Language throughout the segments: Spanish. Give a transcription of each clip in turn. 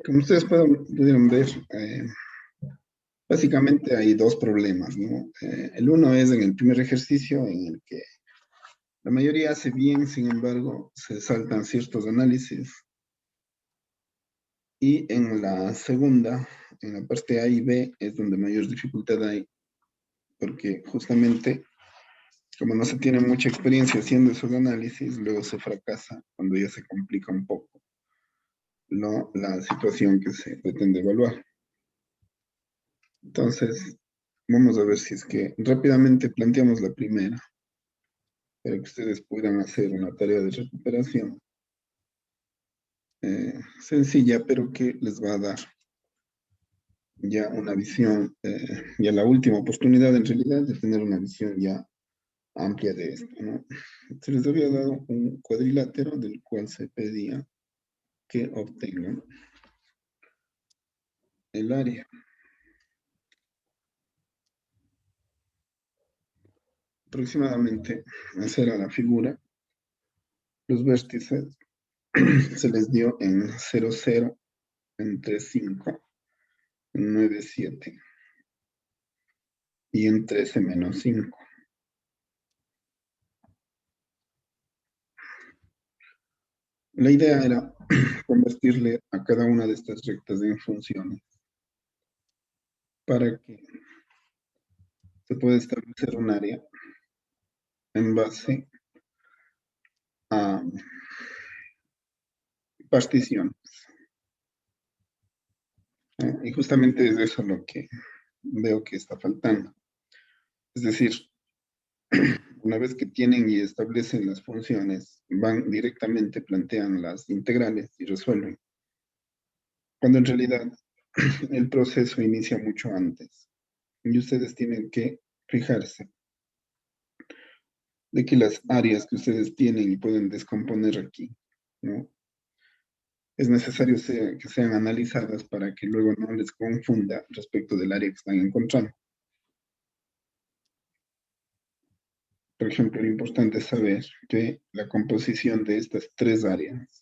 Como ustedes pudieron ver, básicamente hay dos problemas, ¿no? El uno es en el primer ejercicio en el que la mayoría hace bien, sin embargo, se saltan ciertos análisis. Y en la segunda, en la parte A y B, es donde mayor dificultad hay, porque justamente como no se tiene mucha experiencia haciendo esos análisis, luego se fracasa cuando ya se complica un poco, ¿no? La situación que se pretende evaluar. Entonces, vamos a ver si es que rápidamente planteamos la primera, para que ustedes puedan hacer una tarea de recuperación sencilla, pero que les va a dar ya una visión, ya la última oportunidad en realidad de tener una visión ya amplia de esto, ¿no? Se les había dado un cuadrilátero del cual se pedía que obtengan el área. Aproximadamente, esa era la figura. Los vértices se les dio en 0,0, en 3,5, en 9,7 y en 13-5. La idea era convertirle a cada una de estas rectas en funciones para que se pueda establecer un área en base a partición. Y justamente es eso lo que veo que está faltando. Es decir, una vez que tienen y establecen las funciones, van directamente, plantean las integrales y resuelven. Cuando en realidad el proceso inicia mucho antes. Y ustedes tienen que fijarse de que las áreas que ustedes tienen y pueden descomponer aquí, ¿no? Es necesario que sean analizadas para que luego no les confunda respecto del área que están encontrando. Por ejemplo, lo importante es saber que la composición de estas tres áreas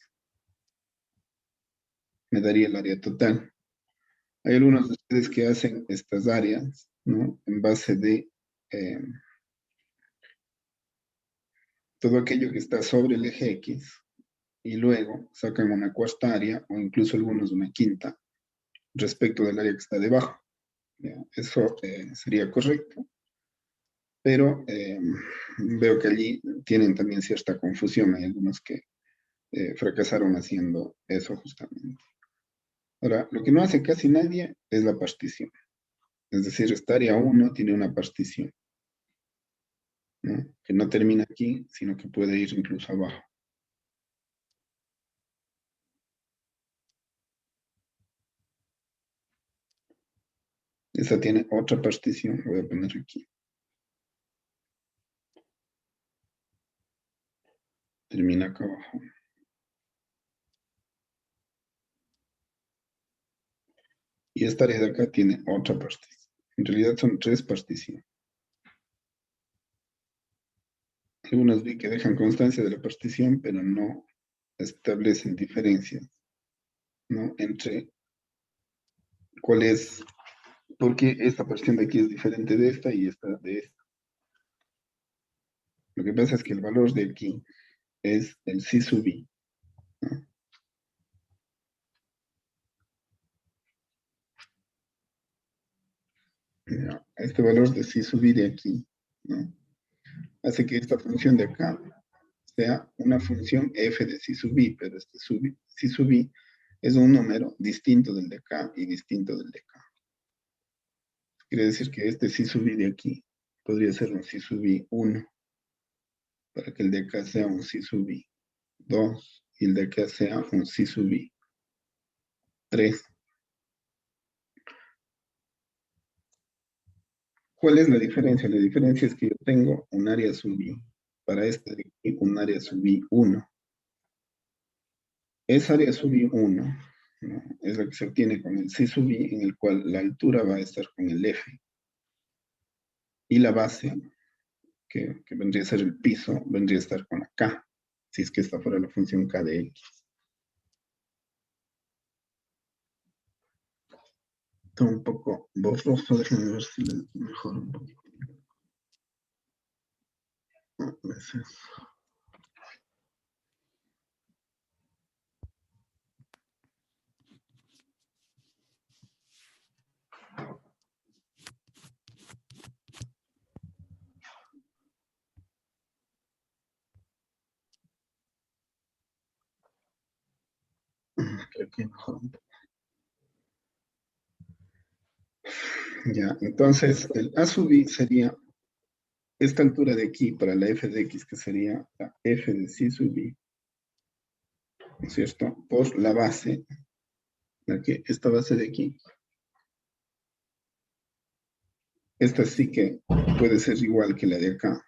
me daría el área total. Hay algunos de ustedes que hacen estas áreas, ¿no? En base de eh, todo aquello que está sobre el eje X y luego sacan una cuarta área o incluso algunos una quinta respecto del área que está debajo. ¿Ya? Eso sería correcto, pero veo que allí tienen también cierta confusión. Hay algunos que fracasaron haciendo eso justamente. Ahora, lo que no hace casi nadie es la partición. Es decir, esta área 1 tiene una partición, ¿no? Que no termina aquí, sino que puede ir incluso abajo. Esa tiene otra partición, voy a poner aquí. Termina acá abajo. Y esta área de acá tiene otra partición. En realidad son tres particiones. Algunos vi que dejan constancia de la partición, pero no establecen diferencias, ¿no? Entre cuál es, por qué esta partición de aquí es diferente de esta y esta de esta. Lo que pasa es que el valor de aquí es el C sub I, ¿no? Ya, este valor de C sub I de aquí, ¿no? Hace que esta función de acá sea una función f de C sub I, pero este C sub I es un número distinto del de acá y distinto del de acá. Quiere decir que este C sub I de aquí podría ser un C sub I 1, para que el de acá sea un C sub I 2 y el de acá sea un C sub I 3. ¿Cuál es la diferencia? La diferencia es que yo tengo un área sub I, para este de aquí un área sub I 1. Esa área sub I1, ¿no? Es la que se obtiene con el C sub I, en el cual la altura va a estar con el F y la base, que vendría a ser el piso, vendría a estar con la K, si es que esta fuera la función K de X. Está un poco borroso, déjenme ver si le mejoro un poco. A veces. Creo que mejor un poco. Ya, entonces el A sub I sería esta altura de aquí para la f de x, que sería la f de psi sub i, ¿no es cierto? Por la base, esta base de aquí. Esta sí que puede ser igual que la de acá,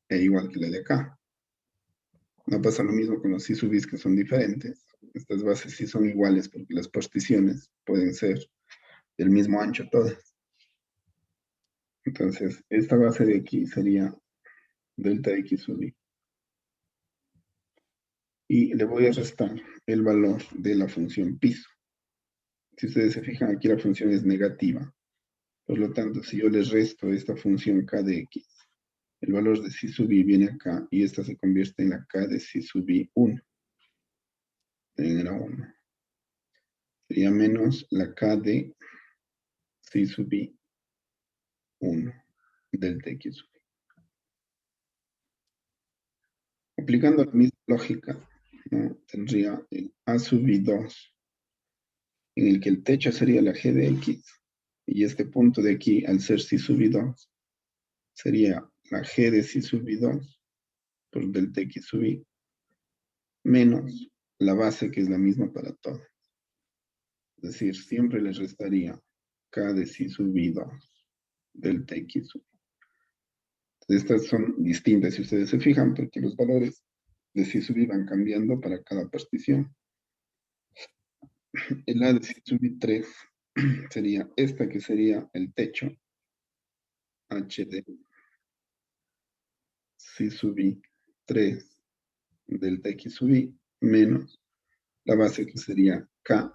e igual que la de acá. No pasa lo mismo con los psi sub i que son diferentes. Estas bases sí son iguales porque las particiones pueden ser del mismo ancho todas. Entonces, esta base de aquí sería delta x sub i. Y le voy a restar el valor de la función piso. Si ustedes se fijan, aquí la función es negativa. Por lo tanto, si yo les resto esta función k de x, el valor de psi sub i viene acá y esta se convierte en la k de psi sub i 1. Era 1. Sería menos la k de psi sub i 1 delta x sub i. Aplicando la misma lógica, ¿no? Tendría el a sub i 2, en el que el techo sería la g de x, y este punto de aquí, al ser psi sub i 2, sería la g de psi sub i 2 por delta x sub i, menos la base, que es la misma para todo. Es decir, siempre les restaría k de psi sub i 2 delta x sub i. Estas son distintas, si ustedes se fijan, porque los valores de psi sub i van cambiando para cada partición. El a de psi sub i 3 sería esta, que sería el techo, h de psi sub i 3 delta x sub i, menos la base, que sería k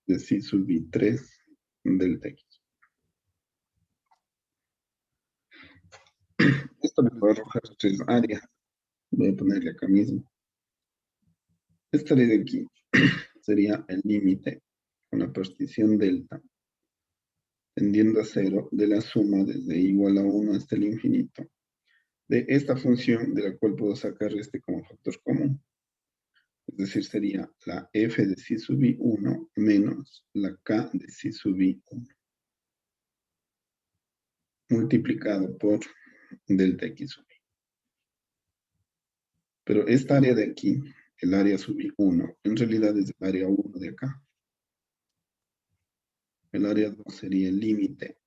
de psi sub i 3 delta x. Esto me puede arrojar tres áreas. Voy a ponerle acá mismo. Esta ley de aquí sería el límite con la partición delta tendiendo a 0 de la suma desde igual a 1 hasta el infinito de esta función, de la cual puedo sacar este como factor común. Es decir, sería la f de psi sub i 1 menos la k de psi sub i 1 multiplicado por delta x sub i. Pero esta área de aquí, el área sub i 1, en realidad es el área 1 de acá. El área 2 sería el límite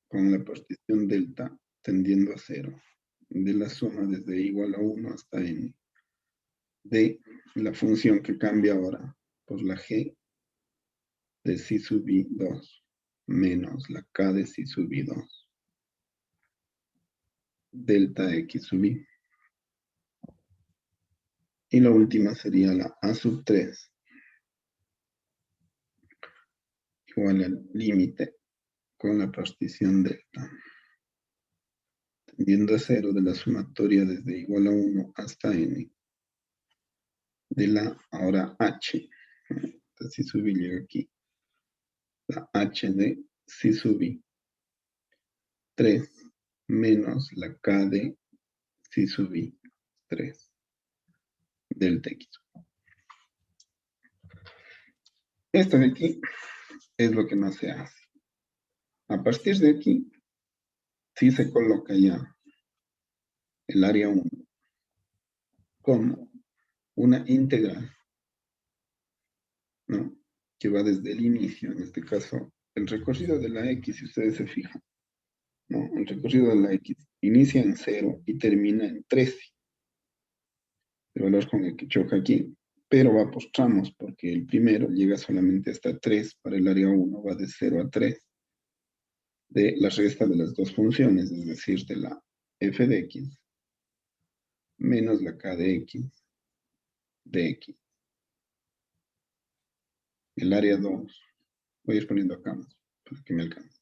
con la partición delta tendiendo a 0 de la suma desde igual a 1 hasta n de la función que cambia ahora por la g de psi sub i 2 menos la k de psi sub i 2 delta x sub i. Y la última sería la a sub 3 igual al límite con la partición delta tendiendo a 0 de la sumatoria desde igual a 1 hasta n de la ahora h. Entonces, si sub i llega aquí, la h de psi sub i 3 menos la k de psi sub i 3 delta x. Esto de aquí es lo que no se hace. A partir de aquí, sí se coloca ya el área 1 como una integral, ¿no? Que va desde el inicio, en este caso, el recorrido de la x, si ustedes se fijan, ¿no? El recorrido de la x inicia en 0 y termina en 13. El valor con el que choca aquí, pero va por tramos, porque el primero llega solamente hasta 3, para el área 1 va de 0 a 3, de la resta de las dos funciones, es decir, de la f de x menos la k de x de x. El área 2, voy a ir poniendo acá más para que me alcance.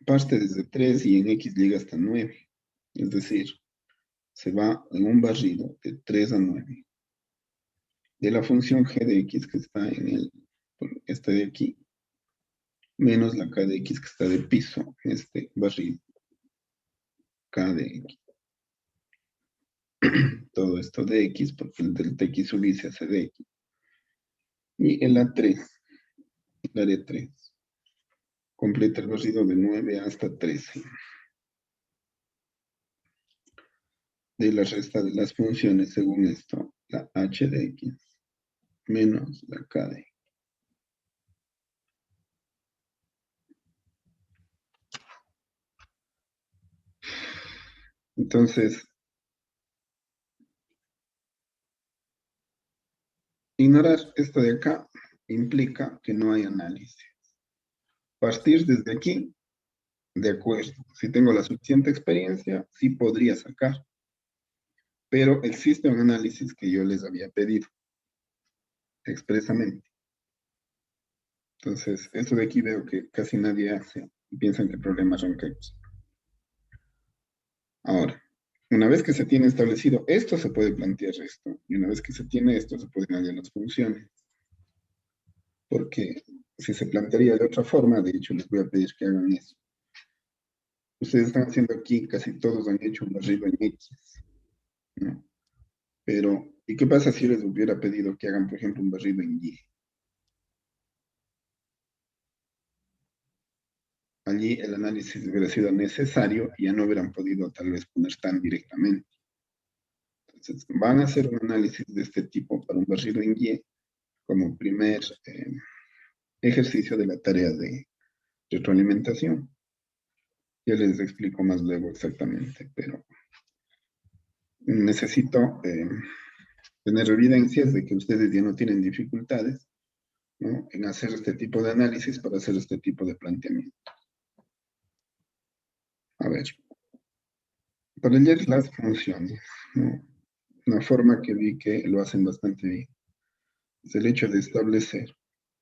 Parte desde 3 y en x llega hasta 9. Es decir, se va en un barrido de 3 a 9. De la función g de x que está en este de aquí, menos la k de x que está de piso, este barrido, k de x. Todo esto de x, porque el delta x sub i se hace de x. Y el A3, el área 3, completa el barrido de 9 hasta 13. De la resta de las funciones, según esto, la h de x menos la k de x. Entonces, ignorar esto de acá implica que no hay análisis. Partir desde aquí, de acuerdo. Si tengo la suficiente experiencia, sí podría sacar. Pero existe un análisis que yo les había pedido expresamente. Entonces, esto de aquí veo que casi nadie hace y piensan que el problema son quecos. Ahora, una vez que se tiene establecido esto, se puede plantear esto. Y una vez que se tiene esto, se pueden hallar las funciones. Porque si se plantearía de otra forma, de hecho, les voy a pedir que hagan eso. Ustedes están haciendo aquí, casi todos han hecho un barrido en X, ¿no? Pero, ¿y qué pasa si les hubiera pedido que hagan, por ejemplo, un barrido en Y? Allí el análisis hubiera sido necesario y ya no hubieran podido tal vez poner tan directamente. Entonces, van a hacer un análisis de este tipo para un barrido en Y como primer ejercicio de la tarea de retroalimentación. Ya les explico más luego exactamente, pero necesito tener evidencias de que ustedes ya no tienen dificultades, ¿no?, en hacer este tipo de análisis para hacer este tipo de planteamiento. A ver, para leer las funciones, ¿no?, una forma que vi que lo hacen bastante bien es el hecho de establecer,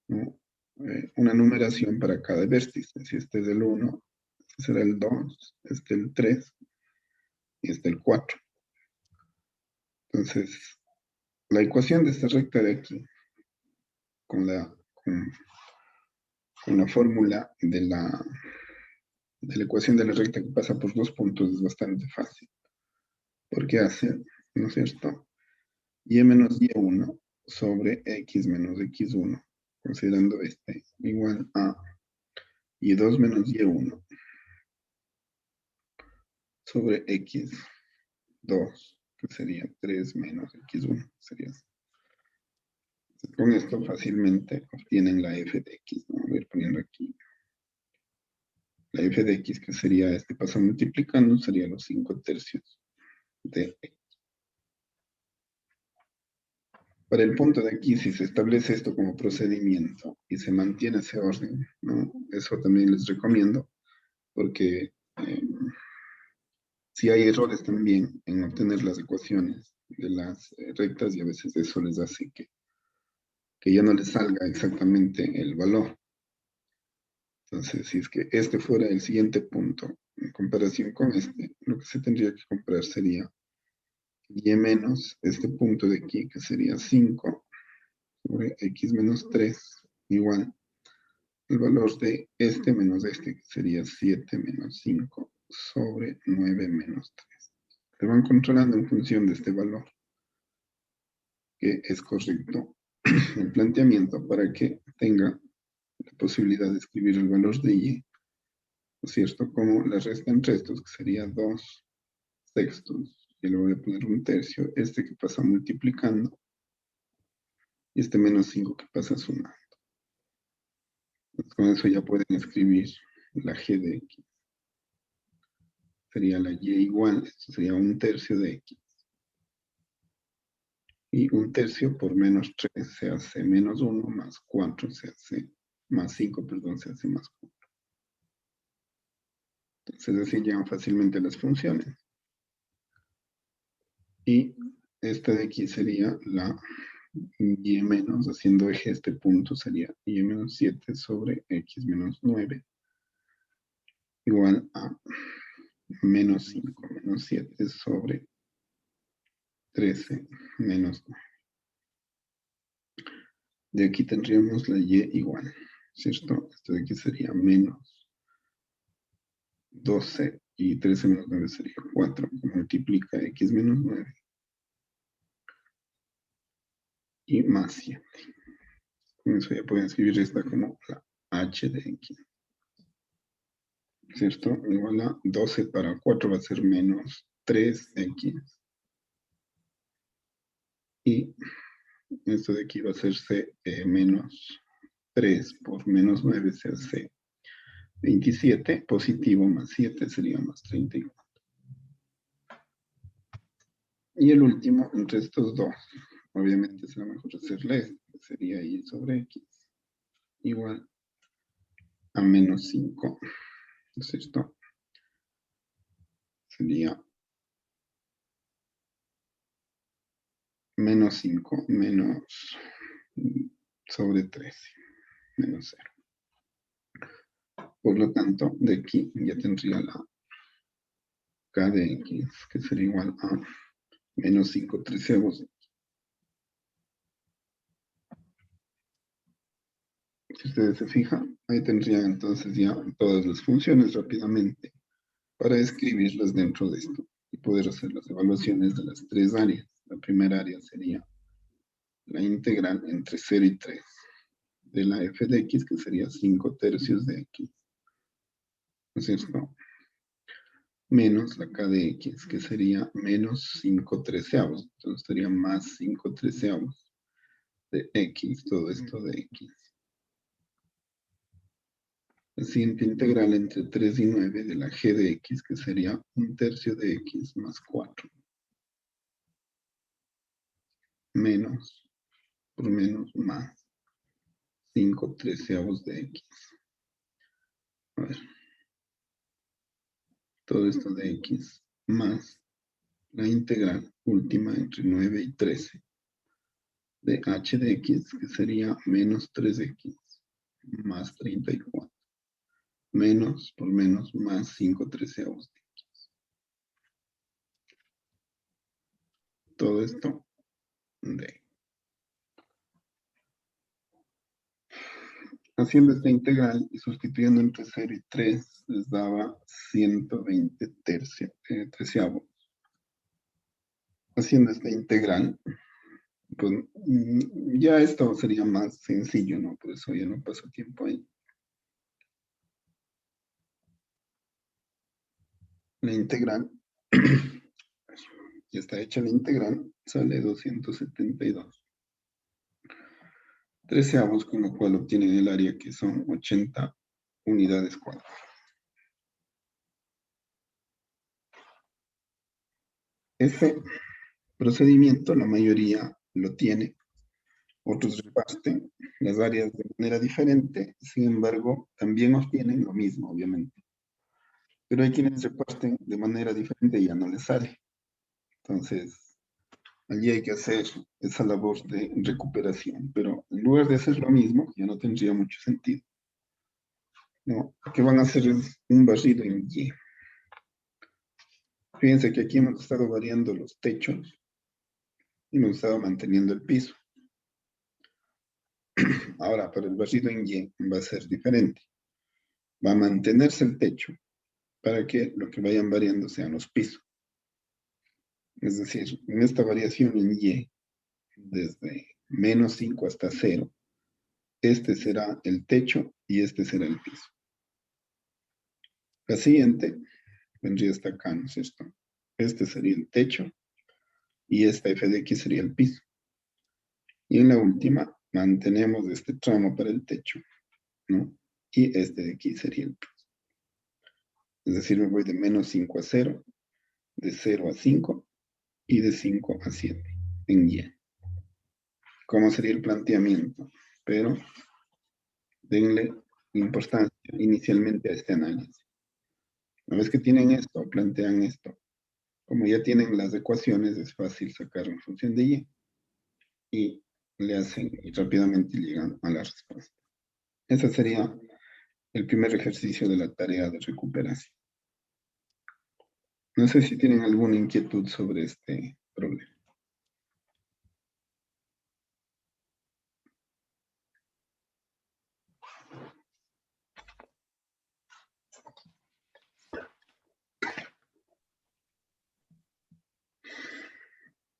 ¿no?, una numeración para cada vértice. Si este es el 1, este será el 2, este el 3 y este el 4. Entonces, la ecuación de esta recta de aquí, con la fórmula de la ecuación de la recta que pasa por dos puntos, es bastante fácil. Porque hace, ¿no es cierto?, y menos y1 sobre x menos x1, considerando este igual a y2 menos y1 sobre x2, que sería 3 menos x1. Sería así. Con esto fácilmente obtienen la f de x, ¿no? Voy a ir poniendo aquí. La f de x, que sería este paso multiplicando, sería los 5 tercios de x. Para el punto de aquí, si se establece esto como procedimiento y se mantiene ese orden, ¿no?, eso también les recomiendo, porque si hay errores también en obtener las ecuaciones de las rectas, y a veces eso les hace que ya no les salga exactamente el valor. Entonces, si es que este fuera el siguiente punto, en comparación con este, lo que se tendría que comparar sería y menos este punto de aquí, que sería 5 sobre x menos 3, igual el valor de este menos este, que sería 7 menos 5 sobre 9 menos 3. Se van controlando en función de este valor, que es correcto el planteamiento para que tenga la posibilidad de escribir el valor de y, ¿no es cierto?, como la resta entre estos, que sería 2 sextos, y le voy a poner un tercio, este que pasa multiplicando, y este menos 5 que pasa sumando. Entonces, con eso ya pueden escribir la g de x. Sería la y igual, esto sería un tercio de x. Y un tercio por menos 3 se hace menos 1, más 4 se hace, más 5, perdón, se hace más 4. Entonces así llegan fácilmente las funciones. Y esta de aquí sería la y menos, haciendo eje este punto sería y menos 7 sobre x menos 9 igual a menos 5 menos 7 sobre 13 menos 9. De aquí tendríamos la y igual, ¿cierto? Esto de aquí sería menos 12 y 13 menos 9 sería 4. Multiplica x menos 9 y más 7. Con eso ya pueden escribir esta como la h de x, ¿cierto? Igual a 12 para 4 va a ser menos 3x. Y esto de aquí va a ser c menos 3 por menos 9 se hace 27, positivo más 7 sería más 34. Y el último, entre estos dos, obviamente será mejor hacerle esto, que sería y sobre x igual a menos 5. Entonces esto sería menos 5 menos sobre 13, menos 0. Por lo tanto, de aquí ya tendría la k de x, que sería igual a menos 5 treceavos. Si ustedes se fijan, ahí tendrían entonces ya todas las funciones rápidamente para escribirlas dentro de esto y poder hacer las evaluaciones de las tres áreas. La primera área sería la integral entre 0 y 3 de la f de x, que sería 5 tercios de x. ¿No es cierto? Menos la k de x, que sería menos 5 treceavos. Entonces sería más 5 treceavos de x, todo esto de x. La siguiente integral entre 3 y 9 de la g de x, que sería 1/3 de x más 4. Menos, por menos, más 5 treceavos de x. A ver, todo esto de x más la integral última entre 9 y 13 de h de x, que sería menos 3x más 34. Menos por menos más 5 treceavos de x. Todo esto de. Haciendo esta integral y sustituyendo entre 0 y 3 les daba 120 treceavos. Haciendo esta integral, pues ya esto sería más sencillo, ¿no? Por eso ya no paso tiempo ahí. La integral, ya está hecha la integral, sale 272 treceavos, con lo cual obtienen el área que son 80 unidades cuadradas. Ese procedimiento la mayoría lo tiene, otros reparten las áreas de manera diferente, sin embargo, también obtienen lo mismo, obviamente. Pero hay quienes reparten de manera diferente y ya no les sale. Entonces, allí hay que hacer esa labor de recuperación, pero en lugar de hacer lo mismo, ya no tendría mucho sentido. No, lo que van a hacer es un barrido en Y. Fíjense que aquí hemos estado variando los techos y hemos estado manteniendo el piso. Ahora, para el barrido en Y va a ser diferente. Va a mantenerse el techo para que lo que vayan variando sean los pisos. Es decir, en esta variación en Y, desde menos 5 hasta 0, este será el techo y este será el piso. La siguiente vendría hasta acá, ¿no es cierto? Este sería el techo y esta f de x sería el piso. Y en la última mantenemos este tramo para el techo, ¿no? Y este de aquí sería el piso. Es decir, me voy de menos 5 a 0, de 0 a 5 y de 5 a 7 en Y. ¿Cómo sería el planteamiento? Pero denle importancia inicialmente a este análisis. Una vez que tienen esto, plantean esto. Como ya tienen las ecuaciones, es fácil sacar una función de Y. Y le hacen y rápidamente llegan a la respuesta. Ese sería el primer ejercicio de la tarea de recuperación. No sé si tienen alguna inquietud sobre este problema.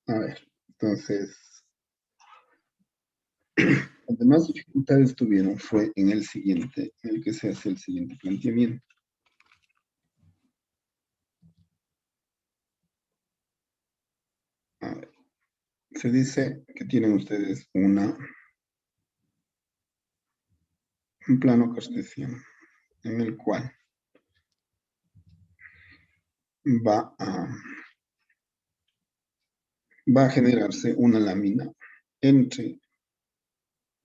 A ver, entonces, donde más dificultades tuvieron fue en el siguiente, en el que se hace el siguiente planteamiento. A ver, se dice que tienen ustedes un plano cartesiano en el cual va a, va a generarse una lámina entre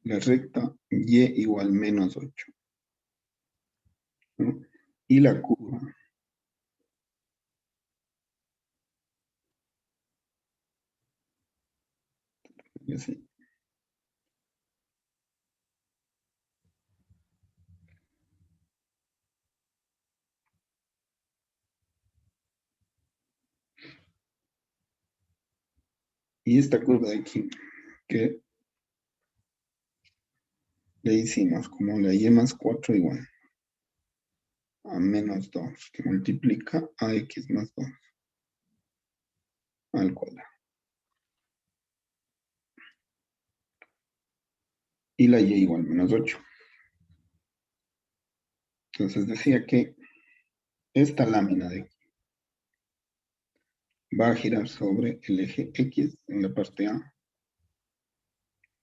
la recta y igual menos 8, ¿no? Y la curva y así. Y esta curva de aquí, que le hicimos como la y más 4 igual a menos 2, que multiplica a x más 2 al cuadrado. Y la y igual menos 8. Entonces decía que esta lámina de aquí va a girar sobre el eje X en la parte A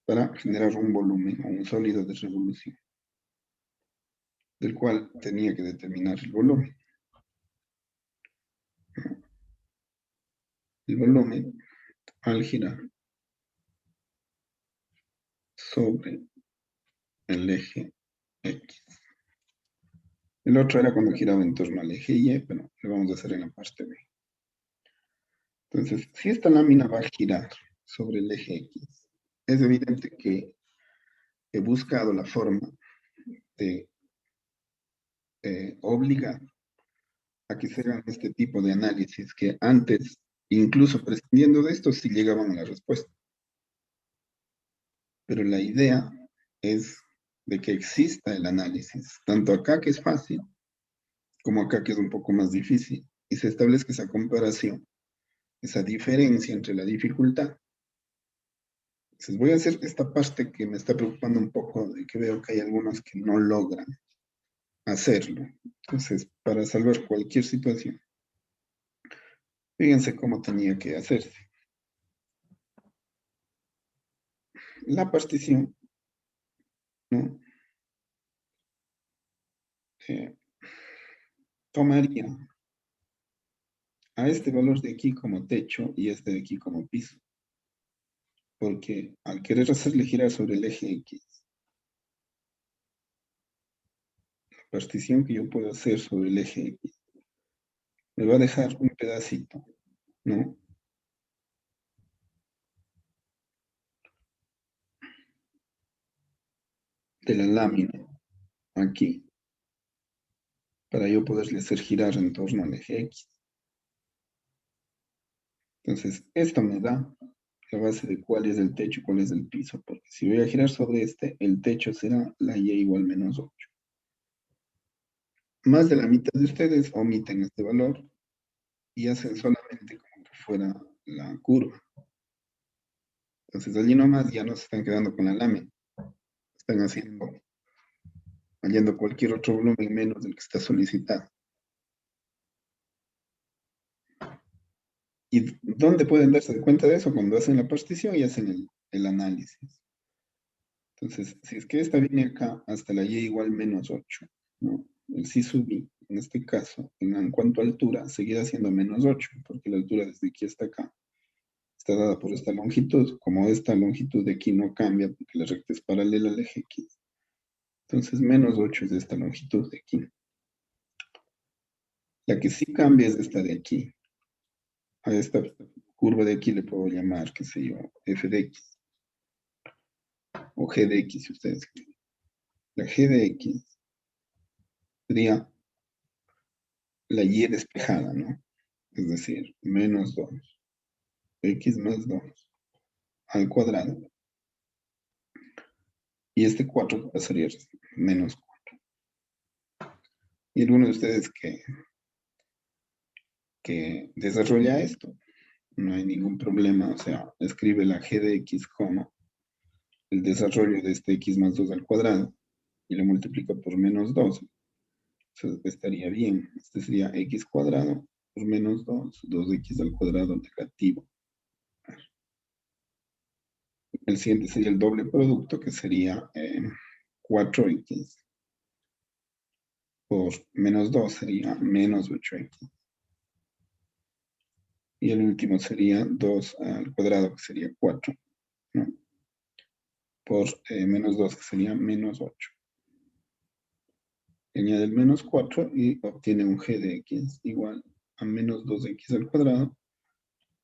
para generar un volumen o un sólido de revolución, del cual tenía que determinar el volumen. El volumen al girar sobre el eje X. El otro era cuando giraba en torno al eje Y, pero lo vamos a hacer en la parte B. Entonces, si esta lámina va a girar sobre el eje X, es evidente que he buscado la forma de obligar a que se hagan este tipo de análisis que antes, incluso prescindiendo de esto, sí llegaban a la respuesta. Pero la idea es de que exista el análisis, tanto acá que es fácil, como acá que es un poco más difícil, y se establezca esa comparación, esa diferencia entre la dificultad. Entonces voy a hacer esta parte que me está preocupando un poco, de que veo que hay algunos que no logran hacerlo. Entonces, para salvar cualquier situación, fíjense cómo tenía que hacerse. La partición, ¿no? Eh, tomaría a este valor de aquí como techo y este de aquí como piso. Porque al querer hacerle girar sobre el eje X, la partición que yo puedo hacer sobre el eje X me va a dejar un pedacito, ¿no? De la lámina aquí, para yo poderle hacer girar en torno al eje X. Entonces, esto me da la base de cuál es el techo y cuál es el piso, porque si voy a girar sobre este, el techo será la y igual menos 8. Más de la mitad de ustedes omiten este valor y hacen solamente como que fuera la curva. Entonces allí nomás ya no se están quedando con la lámina, están hallando cualquier otro volumen menos del que está solicitado. ¿Y dónde pueden darse cuenta de eso? Cuando hacen la partición y hacen el análisis. Entonces, si es que esta viene acá hasta la y igual menos 8, ¿no? El si sub i, en este caso, en cuanto a altura, seguirá siendo menos 8, porque la altura desde aquí hasta acá está dada por esta longitud. Como esta longitud de aquí no cambia, porque la recta es paralela al eje X, entonces menos 8 es de esta longitud de aquí. La que sí cambia es esta de aquí. A esta curva de aquí le puedo llamar, qué sé yo, f de x. o g de x si ustedes quieren. La g de x sería la y despejada, ¿no? Es decir, menos 2, x más 2 al cuadrado. Y este 4 pasaría a menos 4. Y alguno de ustedes que desarrolla esto, no hay ningún problema, o sea, escribe la g de x como el desarrollo de este x más 2 al cuadrado y lo multiplica por menos 2. Eso estaría bien. Este sería x cuadrado por menos 2, 2x al cuadrado negativo. El siguiente sería el doble producto, que sería 4x por menos 2 sería menos 8x. Y el último sería 2 al cuadrado, que sería 4, ¿no? Por menos 2, que sería menos 8. Añade el menos 4 y obtiene un g de x igual a menos 2x al cuadrado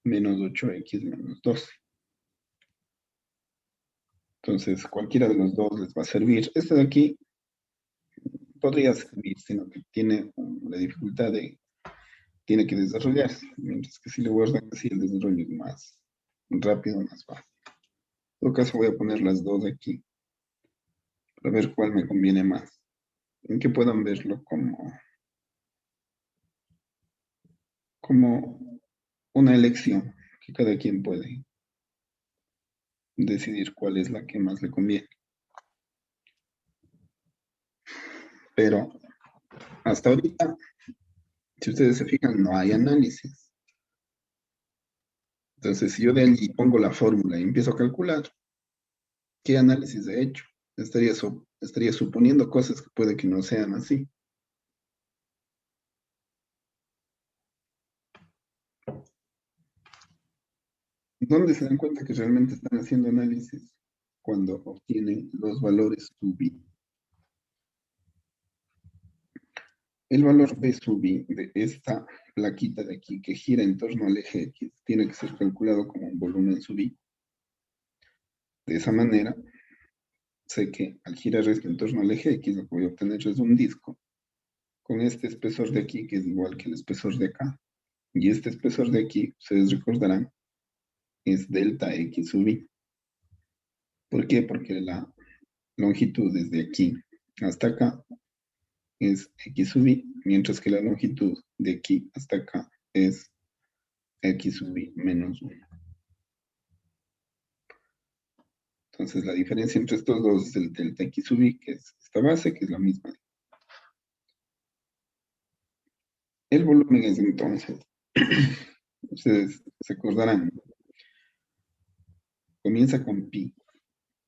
menos 8x menos 12. Entonces, cualquiera de los dos les va a servir. Este de aquí podría servir, sino que tiene la dificultad de, tiene que desarrollarse, mientras que si le guardan así, el desarrollo es más rápido, más fácil. En todo caso, voy a poner las dos aquí, para ver cuál me conviene más. En que puedan verlo como una elección, que cada quien puede decidir cuál es la que más le conviene. Pero hasta ahorita, si ustedes se fijan, no hay análisis. Entonces, si yo de allí pongo la fórmula y empiezo a calcular, ¿qué análisis he hecho? Estaría suponiendo cosas que puede que no sean así. ¿Dónde se dan cuenta que realmente están haciendo análisis? Cuando obtienen los valores sub i. El valor b sub i de esta plaquita de aquí que gira en torno al eje X tiene que ser calculado como un volumen sub i. De esa manera, sé que al girar esto en torno al eje X, lo que voy a obtener es un disco con este espesor de aquí, que es igual que el espesor de acá. Y este espesor de aquí, ustedes recordarán, es delta X sub i. ¿Por qué? Porque la longitud desde aquí hasta acá es X sub i, mientras que la longitud de aquí hasta acá es X sub i menos 1. Entonces la diferencia entre estos dos es el delta X sub i, que es esta base, que es la misma. El volumen es entonces, ustedes se acordarán, comienza con pi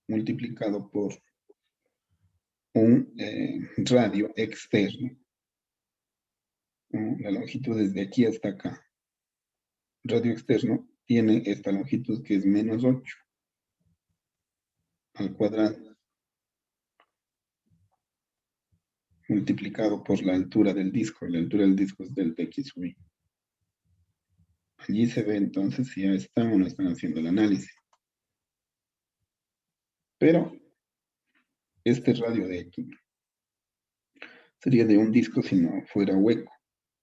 multiplicado por un radio externo, ¿no? La longitud desde aquí hasta acá. Radio externo tiene esta longitud que es menos 8 al cuadrado, multiplicado por la altura del disco. La altura del disco es delta X sub i. Allí se ve entonces si ya están o no están haciendo el análisis. Pero este radio de aquí sería de un disco si no fuera hueco.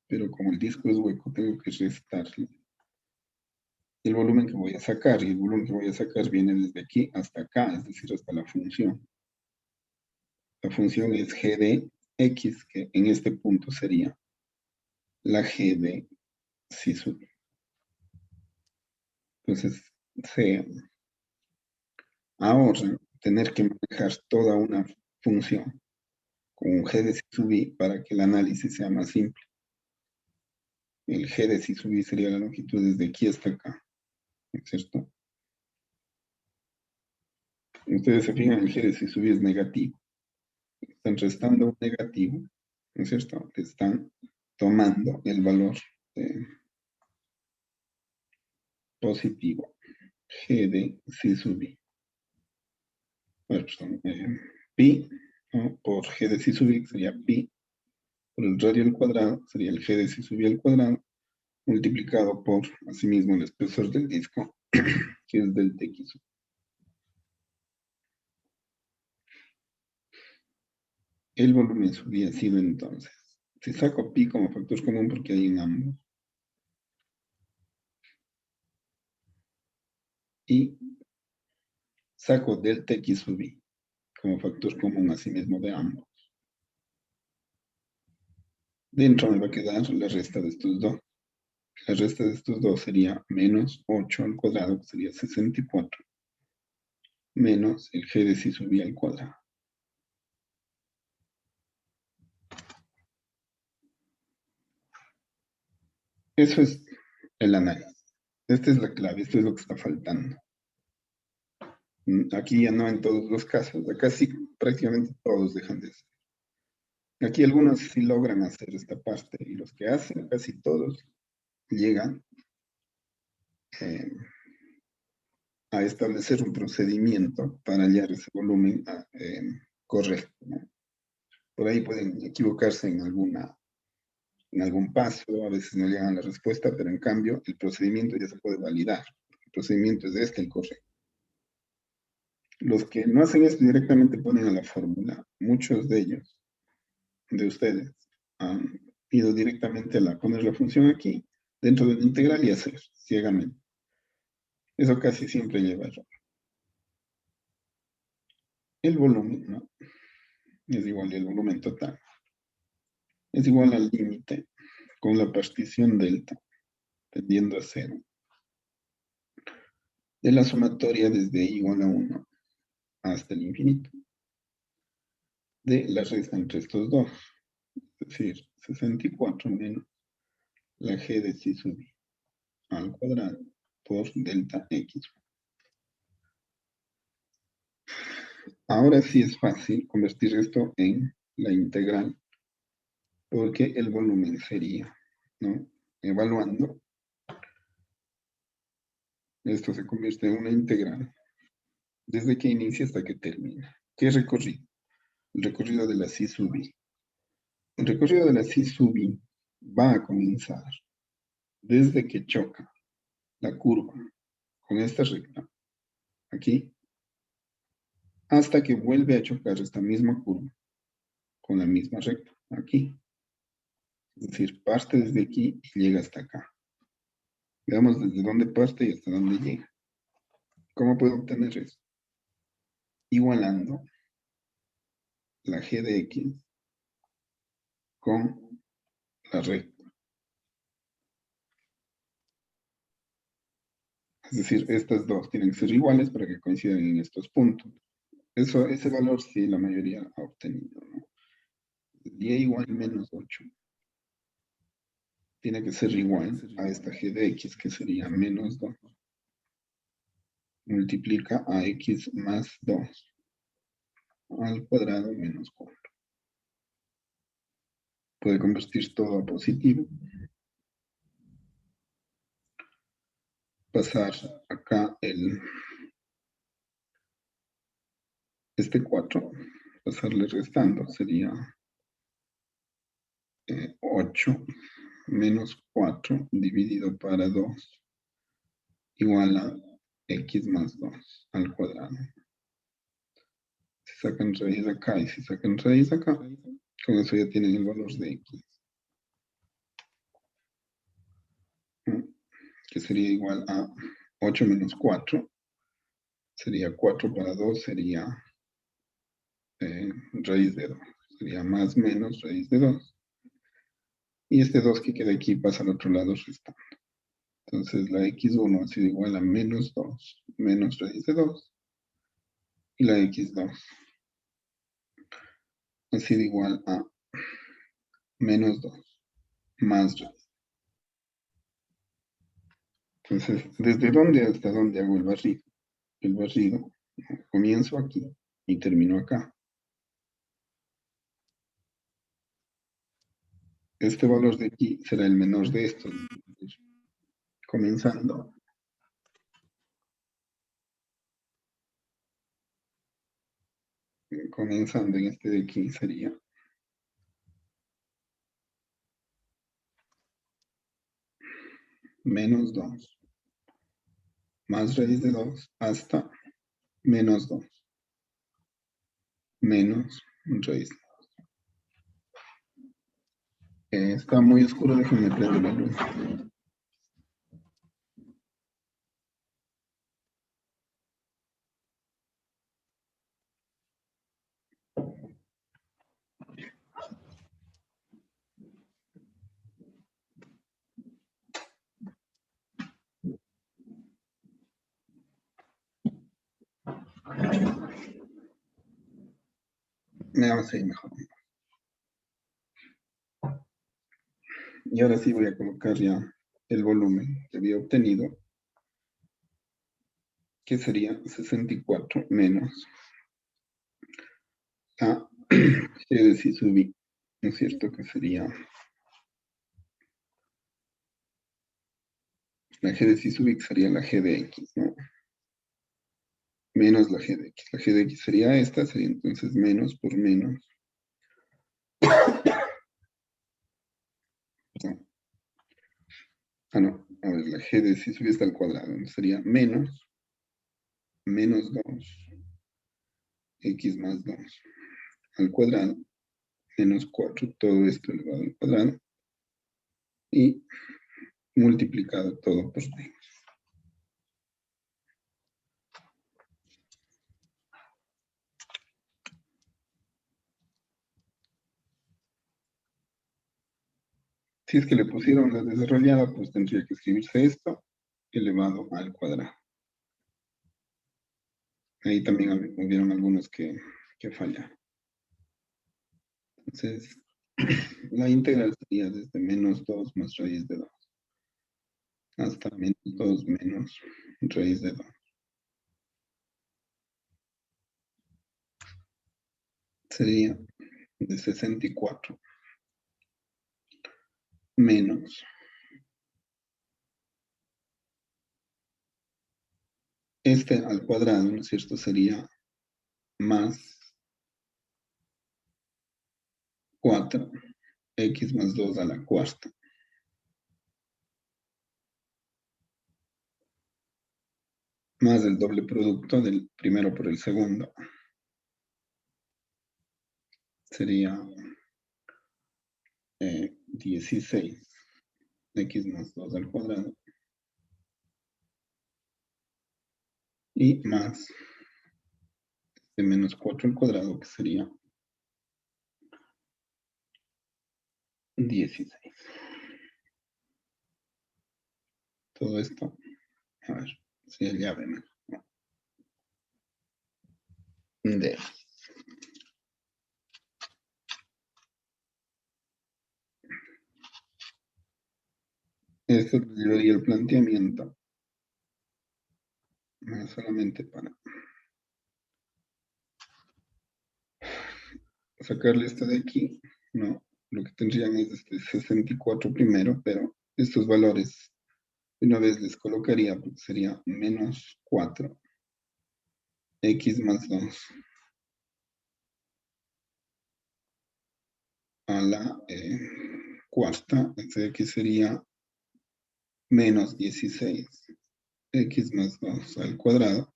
Pero como el disco es hueco, tengo que restarle el volumen que voy a sacar. Y el volumen que voy a sacar viene desde aquí hasta acá, es decir, hasta la función. La función es g de x, que en este punto sería la g de psi sub i. Entonces, se ahorra tener que manejar toda una función con un g de psi sub i para que el análisis sea más simple. El g de psi sub i sería la longitud desde aquí hasta acá, ¿no es cierto? Ustedes se fijan, el g de psi sub i es negativo. Están restando un negativo, ¿no es cierto? Están tomando el valor positivo, g de psi sub i. Bueno, pi, ¿no? Por g de psi sub i sería pi, por el radio al cuadrado sería el g de psi sub i al cuadrado, multiplicado por, asimismo, el espesor del disco, que es delta x. el volumen hubiera sido entonces, si saco pi como factor común porque hay en ambos, y saco delta x sub i como factor común asimismo de ambos. Dentro me va a quedar la resta de estos dos. La resta de estos dos sería menos 8 al cuadrado, que sería 64, menos el g de si sub i al cuadrado. Eso es el análisis. Esta es la clave, esto es lo que está faltando. Aquí ya no en todos los casos, acá sí prácticamente todos dejan de hacer. Aquí algunos sí logran hacer esta parte y los que hacen, casi todos, llegan a establecer un procedimiento para hallar ese volumen correcto, ¿no? Por ahí pueden equivocarse en algún paso, a veces no llegan a la respuesta, pero en cambio el procedimiento ya se puede validar. El procedimiento es este el correcto. Los que no hacen esto directamente ponen a la fórmula, muchos de ellos, de ustedes, han ido directamente a poner la función aquí, dentro de la integral y hacer ciegamente. Eso casi siempre lleva error. El volumen, ¿no? Es igual al volumen total. Es igual al límite con la partición delta tendiendo a cero de la sumatoria desde i igual a 1 hasta el infinito de la resta entre estos dos, es decir, 64 menos la g de si sub i al cuadrado por delta x. Ahora sí es fácil convertir esto en la integral, porque el volumen sería, ¿no? Evaluando, esto se convierte en una integral desde que inicia hasta que termina. ¿Qué recorrido? El recorrido de la si sub i. El recorrido de la si sub i va a comenzar desde que choca la curva con esta recta, aquí, hasta que vuelve a chocar esta misma curva con la misma recta, aquí. Es decir, parte desde aquí y llega hasta acá. Veamos desde dónde parte y hasta dónde llega. ¿Cómo puedo obtener eso? Igualando la g de x con la recta. Es decir, estas dos tienen que ser iguales para que coincidan en estos puntos. Ese valor sí la mayoría ha obtenido, ¿no? 10 igual menos 8 tiene que ser igual a esta g de x, que sería menos 2. Multiplica a x más 2 al cuadrado menos 4. Puede convertir todo a positivo. Pasar acá este 4, pasarle restando, sería 8 menos 4 dividido para 2 igual a x más 2 al cuadrado. Si sacan raíz acá y si sacan raíz acá, con eso ya tienen el valor de x, que sería igual a 8 menos 4, sería 4 para 2, sería raíz de 2, sería más menos raíz de 2. Y este 2 que queda aquí pasa al otro lado restando. Entonces la x1 ha sido igual a menos 2 menos raíz de 2. Y la x2 ha sido igual a menos 2 más raíz. Entonces, ¿desde dónde hasta dónde hago el barrido? El barrido, comienzo aquí y termino acá. Este valor de aquí será el menor de estos. Comenzando en este de aquí sería menos 2 más raíz de 2 hasta menos 2 menos raíz de 2. Está muy oscuro, déjenme prender la luz. Vamos a ir mejor. Y ahora sí voy a colocar ya el volumen que había obtenido, que sería 64 menos la G de si sub I, ¿no es cierto? Que sería la G de si sub I, que sería la G de X, ¿no? Menos la G de X. La G de X sería esta, sería entonces menos por menos. No. No. A ver, la G de si sub I está al cuadrado. Entonces sería menos 2 X más 2 al cuadrado, menos 4, todo esto elevado al cuadrado, y multiplicado todo por D. Si es que le pusieron la desarrollada, pues tendría que escribirse esto elevado al cuadrado. Ahí también hubieron algunos que fallaron. Entonces, la integral sería desde menos 2 más raíz de 2 hasta menos 2 menos raíz de 2. Sería de 64 menos este al cuadrado, ¿no es cierto? Sería más 4 x más 2 a la cuarta. Más el doble producto del primero por el segundo. Sería 16 x más 2 al cuadrado. Y más de menos 4 al cuadrado, que sería 16. Todo esto, a ver, si es llave, ¿no? D. Esto sería el planteamiento. Solamente para sacarle esto de aquí, ¿no? Lo que tendrían es este 64 primero, pero estos valores una vez les colocaría, porque sería menos 4 x más 2 a la cuarta, este de aquí sería menos 16 x más 2 al cuadrado,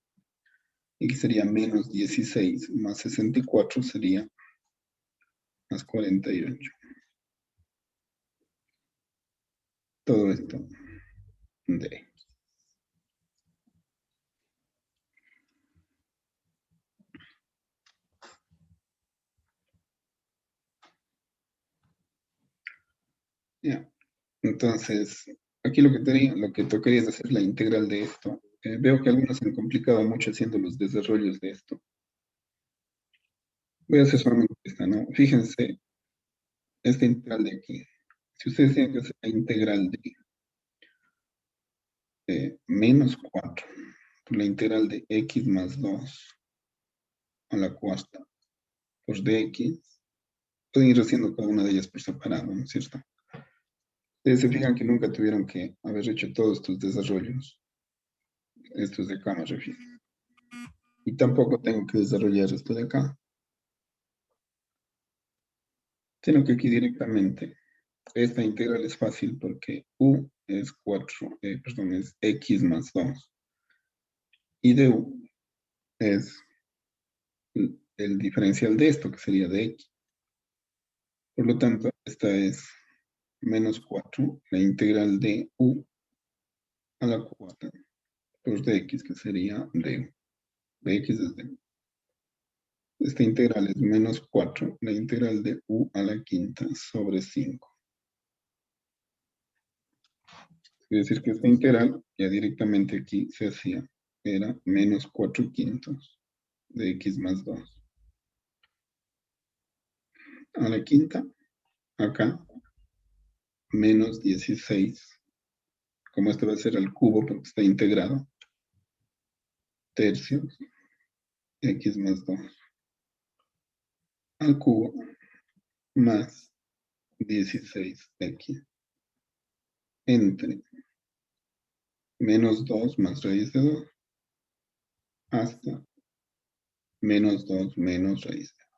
y que sería menos 16 más 64 sería más 48. Todo esto de... Ya. Entonces, aquí lo que tocaría es hacer la integral de esto. Veo que algunos se han complicado mucho haciendo los desarrollos de esto. Voy a hacer solamente esta, ¿no? Fíjense, esta integral de aquí. Si ustedes tienen que hacer la integral de menos 4 por la integral de x más 2 a la cuarta por dx, pueden ir haciendo cada una de ellas por separado, ¿no es cierto? Ustedes se fijan que nunca tuvieron que haber hecho todos estos desarrollos, estos de acá me refiero. Y tampoco tengo que desarrollar esto de acá, sino que aquí directamente esta integral es fácil porque u es 4, perdón, es x más 2. Y de u es el diferencial de esto, que sería de x. Por lo tanto, esta es menos 4, la integral de u a la cuarta por dx, que sería du. Dx es du. Esta integral es menos 4, la integral de u a la quinta sobre 5. Quiere decir que esta integral, ya directamente aquí se hacía, era menos 4 quintos de x más 2. A la quinta, acá, menos 16. Como este va a ser al cubo porque está integrado, tercios, x más 2. Al cubo, más 16x. Entre menos 2 más raíz de 2 hasta menos 2 menos raíz de 2.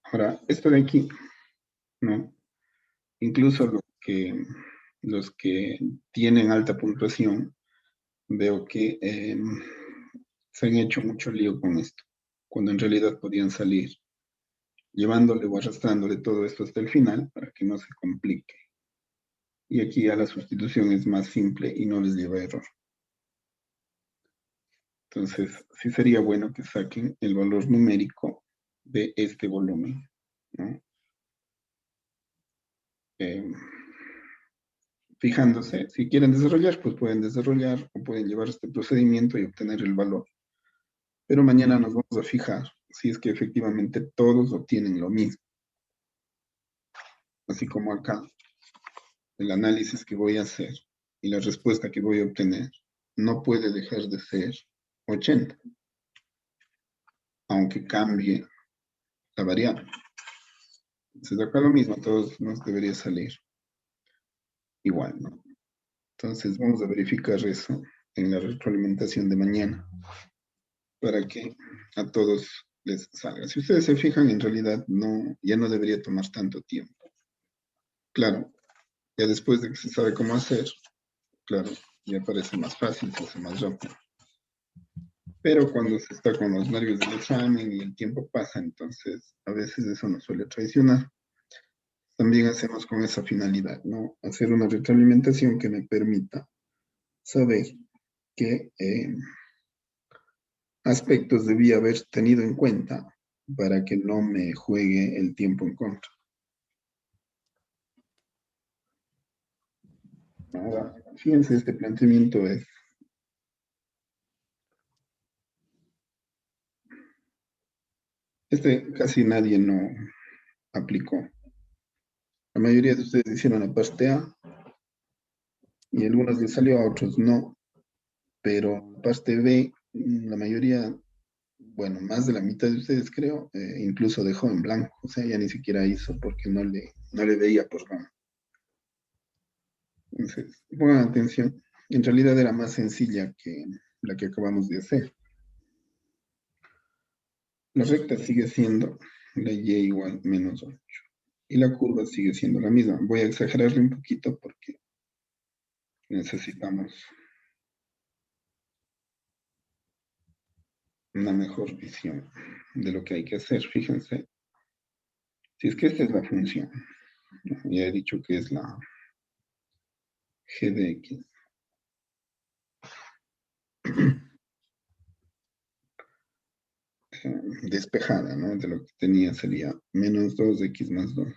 Ahora, esto de aquí, ¿no? Incluso los que tienen alta puntuación, veo que se han hecho mucho lío con esto, cuando en realidad podían salir llevándole o arrastrándole todo esto hasta el final para que no se complique. Y aquí ya la sustitución es más simple y no les lleva error. Entonces, sí sería bueno que saquen el valor numérico de este volumen, ¿no? Fijándose, si quieren desarrollar, pues pueden desarrollar o pueden llevar este procedimiento y obtener el valor. Pero mañana nos vamos a fijar si es que efectivamente todos obtienen lo mismo. Así como acá, el análisis que voy a hacer y la respuesta que voy a obtener no puede dejar de ser 80, aunque cambie la variable. Entonces acá lo mismo, a todos nos debería salir igual, ¿no? Entonces vamos a verificar eso en la retroalimentación de mañana para que a todos les salga. Si ustedes se fijan, en realidad ya no debería tomar tanto tiempo. Claro, ya después de que se sabe cómo hacer, claro, ya parece más fácil, se hace más rápido. Pero cuando se está con los nervios del examen y el tiempo pasa, entonces a veces eso nos suele traicionar. También hacemos con esa finalidad, ¿no? Hacer una retroalimentación que me permita saber qué aspectos debía haber tenido en cuenta para que no me juegue el tiempo en contra. Ahora, fíjense, este planteamiento es casi nadie no aplicó. La mayoría de ustedes hicieron la parte A y algunos les salió, a otros no. Pero parte B, la mayoría, bueno, más de la mitad de ustedes creo, incluso dejó en blanco. O sea, ya ni siquiera hizo porque no le veía por gama. Entonces, pongan atención. En realidad era más sencilla que la que acabamos de hacer. La recta sigue siendo la y igual menos 8. Y la curva sigue siendo la misma. Voy a exagerarle un poquito porque necesitamos una mejor visión de lo que hay que hacer. Fíjense, si es que esta es la función, ¿no? Ya he dicho que es la g de x. Despejada, ¿no? De lo que tenía sería menos 2x más 2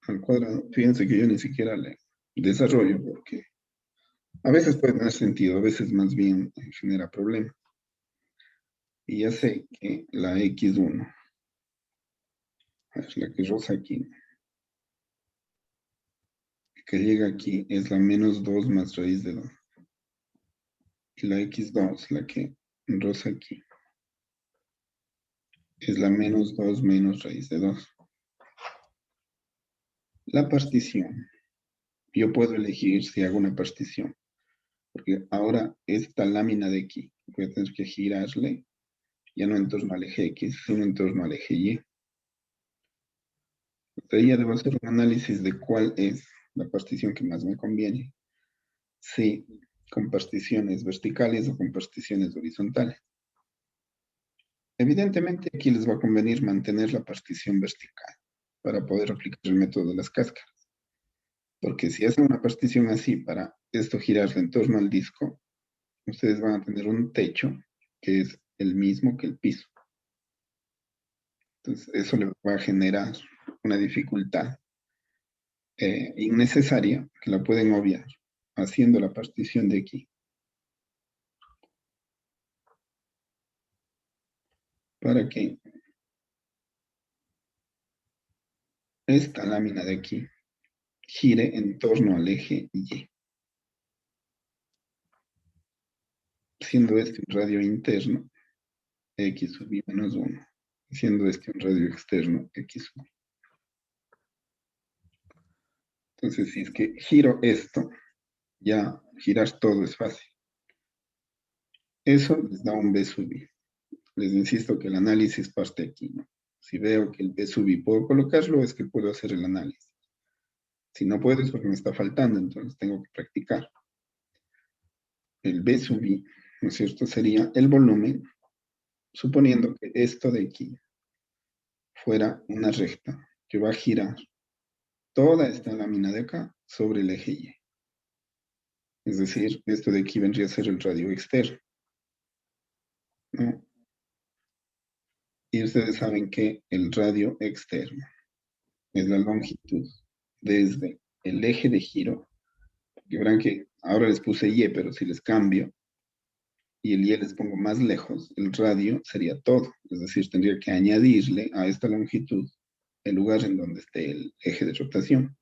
al cuadrado. Fíjense que yo ni siquiera le desarrollo porque a veces puede tener sentido, a veces más bien genera problemas. Y ya sé que la x1, es la que roza aquí, que llega aquí, es la menos 2 más raíz de 2. Y la x2, la que roza aquí, es la menos 2 menos raíz de 2. La partición, yo puedo elegir si hago una partición, porque ahora esta lámina de aquí, voy a tener que girarle, ya no en torno al eje X, sino en torno al eje Y. Entonces ya debo hacer un análisis de cuál es la partición que más me conviene. Si con particiones verticales o con particiones horizontales. Evidentemente aquí les va a convenir mantener la partición vertical para poder aplicar el método de las cáscaras. Porque si hacen una partición así para esto girarse en torno al disco, ustedes van a tener un techo que es el mismo que el piso. Entonces eso les va a generar una dificultad innecesaria que la pueden obviar haciendo la partición de aquí. Para que esta lámina de aquí gire en torno al eje Y, siendo este un radio interno, X sub I menos 1, siendo este un radio externo, X sub I. Entonces, si es que giro esto, ya girar todo es fácil. Eso les da un B sub I. Les insisto que el análisis parte aquí, ¿no? Si veo que el B sub I puedo colocarlo, es que puedo hacer el análisis. Si no puedo es porque me está faltando, entonces tengo que practicar. El B sub I, ¿no es cierto? Sería el volumen, suponiendo que esto de aquí fuera una recta que va a girar toda esta lámina de acá sobre el eje Y. Es decir, esto de aquí vendría a ser el radio externo, ¿no? Y ustedes saben que el radio externo es la longitud desde el eje de giro. Y verán que ahora les puse Y, pero si les cambio y el Y les pongo más lejos, el radio sería todo. Es decir, tendría que añadirle a esta longitud el lugar en donde esté el eje de rotación.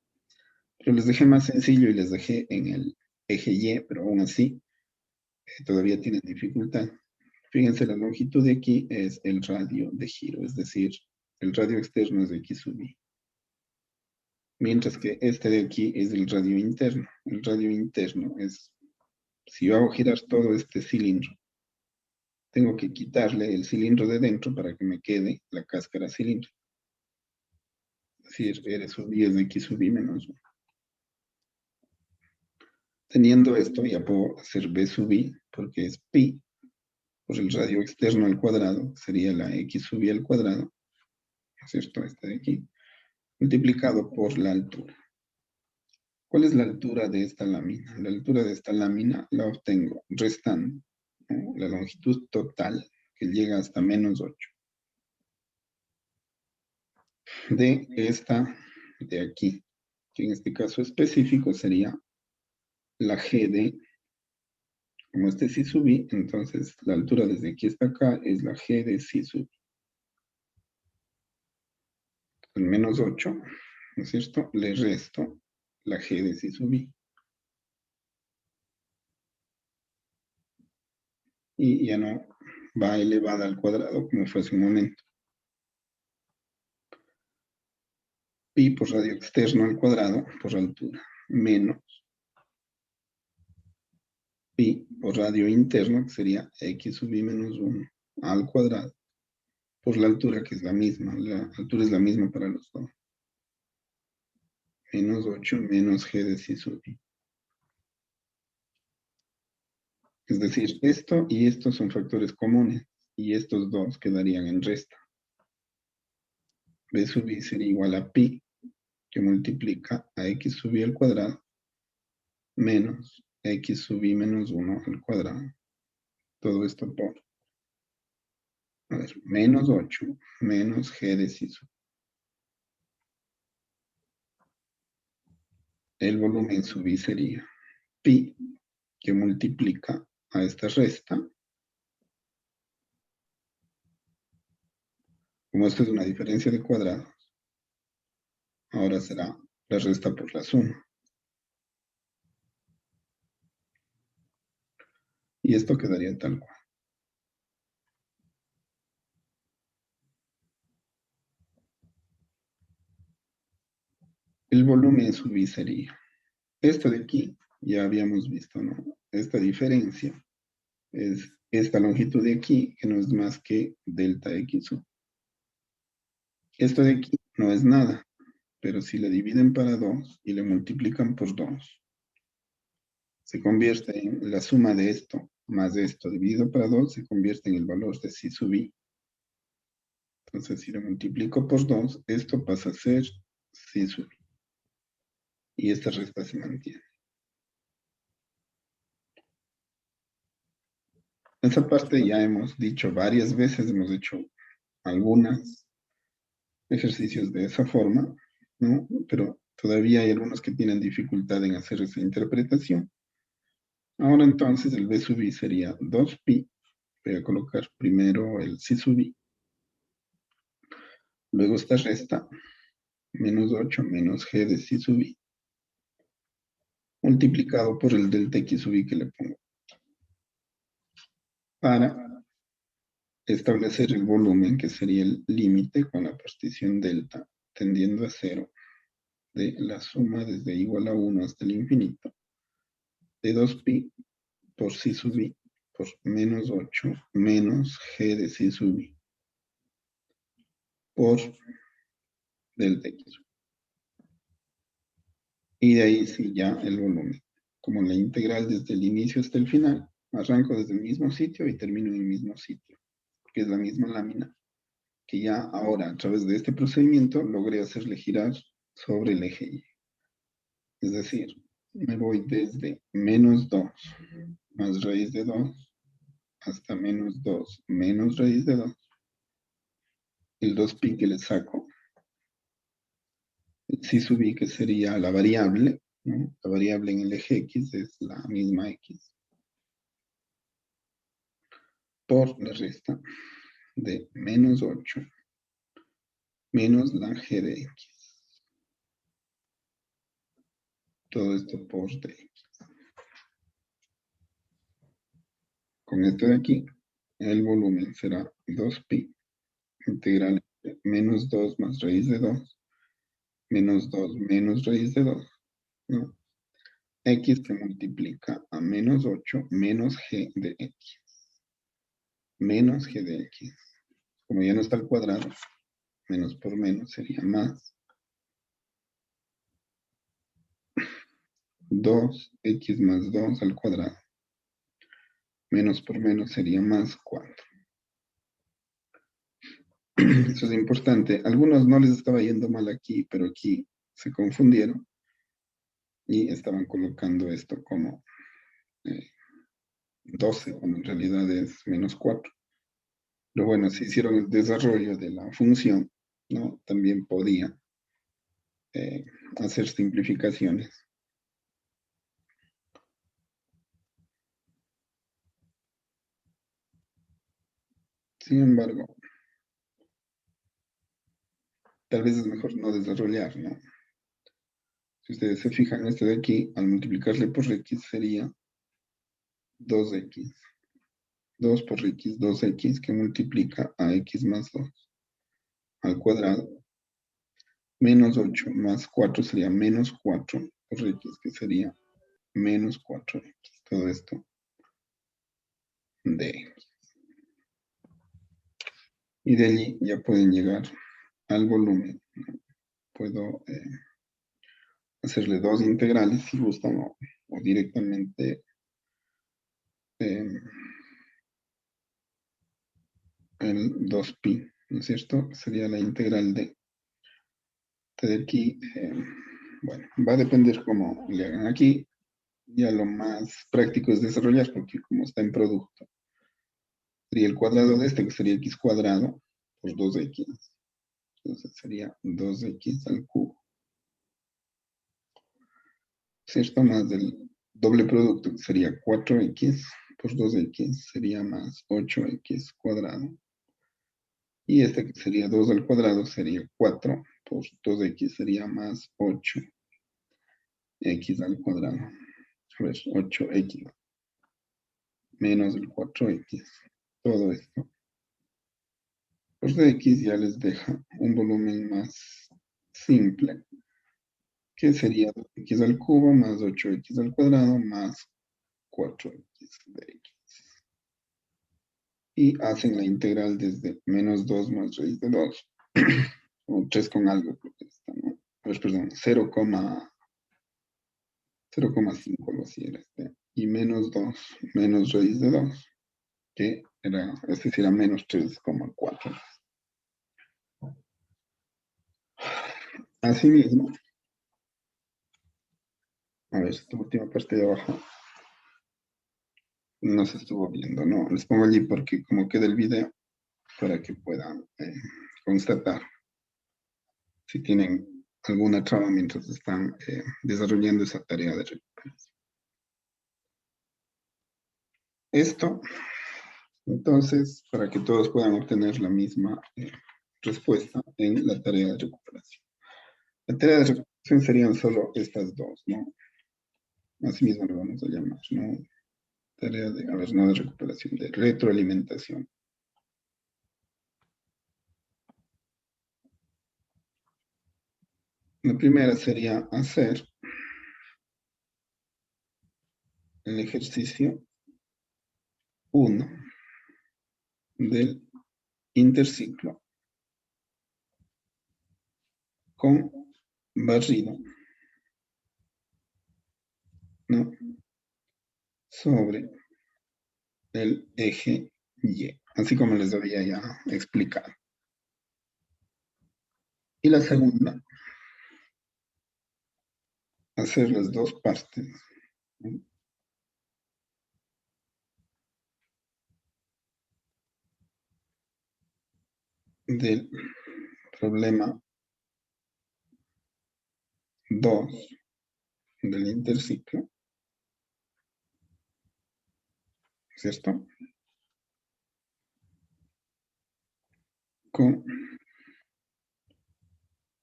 Pero les dejé más sencillo y les dejé en el eje Y, pero aún así todavía tienen dificultad. Fíjense, la longitud de aquí es el radio de giro, es decir, el radio externo es de X sub I. Mientras que este de aquí es el radio interno. El radio interno es, si yo hago girar todo este cilindro, tengo que quitarle el cilindro de dentro para que me quede la cáscara cilíndrica. Es decir, R sub I es de X sub I menos 1. Teniendo esto, ya puedo hacer B sub I, porque es pi por el radio externo al cuadrado, sería la X sub I al cuadrado, ¿no es cierto? Este de aquí, multiplicado por la altura. ¿Cuál es la altura de esta lámina? La altura de esta lámina la obtengo restando, ¿no?, la longitud total, que llega hasta menos 8, de esta de aquí, que en este caso específico sería la G de, como este sí subí, entonces la altura desde aquí hasta acá es la G de sí subí. El menos 8, ¿no es cierto? Le resto la G de sí subí. Y ya no va elevada al cuadrado como fue hace un momento. Pi por radio externo al cuadrado por altura, menos pi por radio interno, que sería X sub I menos 1 al cuadrado, por la altura que es la misma. La altura es la misma para los dos. Menos 8 menos G de sí sub I. Es decir, esto y estos son factores comunes, y estos dos quedarían en resta. B sub I sería igual a pi, que multiplica a X sub I al cuadrado, menos X sub I menos 1 al cuadrado. Todo esto por, a ver, menos 8 menos G de sí sub. El volumen sub I sería pi, que multiplica a esta resta. Como esto es una diferencia de cuadrados, ahora será la resta por la suma. Y esto quedaría tal cual. El volumen sub I sería esto de aquí, ya habíamos visto, ¿no? Esta diferencia es esta longitud de aquí, que no es más que delta X sub. Esto de aquí no es nada, pero si le dividen para 2 y le multiplican por 2, se convierte en la suma de esto más de esto dividido para 2, se convierte en el valor de psi sub I. Entonces, si lo multiplico por 2, esto pasa a ser C sub i. Y esta resta se mantiene. Esa parte ya hemos dicho varias veces, hemos hecho algunos ejercicios de esa forma, ¿no? Pero todavía hay algunos que tienen dificultad en hacer esa interpretación. Ahora entonces el B sub i sería 2pi. Voy a colocar primero el C sub i. Luego esta resta, menos 8 menos g de C sub i, multiplicado por el delta x sub i que le pongo. Para establecer el volumen, que sería el límite con la partición delta tendiendo a 0 de la suma desde igual a 1 hasta el infinito de 2pi por C sub i por menos 8 menos g de C sub i por delta x. Y de ahí sí ya el volumen. Como la integral desde el inicio hasta el final, arranco desde el mismo sitio y termino en el mismo sitio, que es la misma lámina, que ya ahora a través de este procedimiento logré hacerle girar sobre el eje Y. Es decir, me voy desde menos 2 más raíz de 2 hasta menos 2 menos raíz de 2. El 2pi que le saco, si subí que sería la variable, ¿no? La variable en el eje X es la misma X, por la resta de menos 8 menos la g de X. Todo esto por dx. Con esto de aquí, el volumen será 2pi integral de menos 2 más raíz de 2 menos 2 menos raíz de 2, ¿no? X que multiplica a menos 8 menos g de X. Menos g de X. Como ya no está al cuadrado, menos por menos sería más 2x más 2 al cuadrado. Menos por menos sería más 4. Eso es importante. A algunos no les estaba yendo mal aquí, pero aquí se confundieron y estaban colocando esto como 12, cuando en realidad es menos 4. Pero bueno, si hicieron el desarrollo de la función, ¿no? También podía hacer simplificaciones. Sin embargo, tal vez es mejor no desarrollar, ¿no? Si ustedes se fijan, este de aquí, al multiplicarle por x sería 2x. 2 por x, 2x, que multiplica a x más 2 al cuadrado. Menos 8 más 4 sería menos 4 por x, que sería menos 4x. Todo esto de x. Y de allí ya pueden llegar al volumen. Puedo hacerle dos integrales si gustan o directamente el 2pi, ¿no es cierto? Sería la integral de aquí. Bueno, va a depender cómo le hagan aquí. Ya lo más práctico es desarrollar, porque como está en producto, sería el cuadrado de este, que sería x cuadrado por 2x. Entonces sería 2x al cubo. ¿Cierto? Más del doble producto, que sería 4x por 2x, sería más 8x cuadrado. Y este que sería 2 al cuadrado sería 4 por 2x sería más 8x al cuadrado. A ver, 8x menos el 4x. Todo esto por dx ya les deja un volumen más simple, que sería 2x al cubo más 8x al cuadrado más 4x de x. Y hacen la integral desde menos 2 más raíz de 2, o 3 con algo, creo que está, ¿no? A ver, perdón, 0,5 lo así era este. Y menos 2 menos raíz de 2, que era, este sí era menos 3,4. Asimismo, a ver, esta última parte de abajo no se estuvo viendo, no, les pongo allí porque como queda el video, para que puedan constatar si tienen alguna traba mientras están desarrollando esa tarea de recuperación. Esto, entonces, para que todos puedan obtener la misma respuesta en la tarea de recuperación. La tarea de recuperación serían solo estas dos, ¿no? Así mismo lo vamos a llamar, ¿no? Tarea de, a ver, no de recuperación, de retroalimentación. La primera sería hacer el ejercicio 1 del interciclo con barrido, ¿no? Sobre el eje Y, así como les había ya explicado. Y la segunda, hacer las dos partes, ¿no? Del problema 2 del interciclo, ¿cierto? Con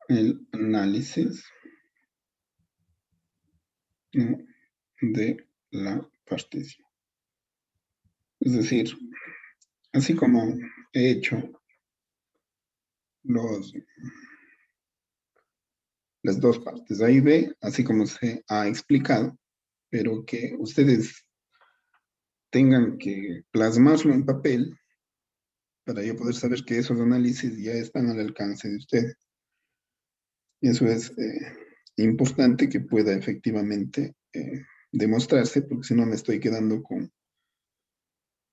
el análisis, ¿no? De la partición. Es decir, así como he hecho los, las dos partes A y B, así como se ha explicado, pero que ustedes tengan que plasmarlo en papel para yo poder saber que esos análisis ya están al alcance de ustedes. Y eso es importante que pueda efectivamente demostrarse, porque si no me estoy quedando con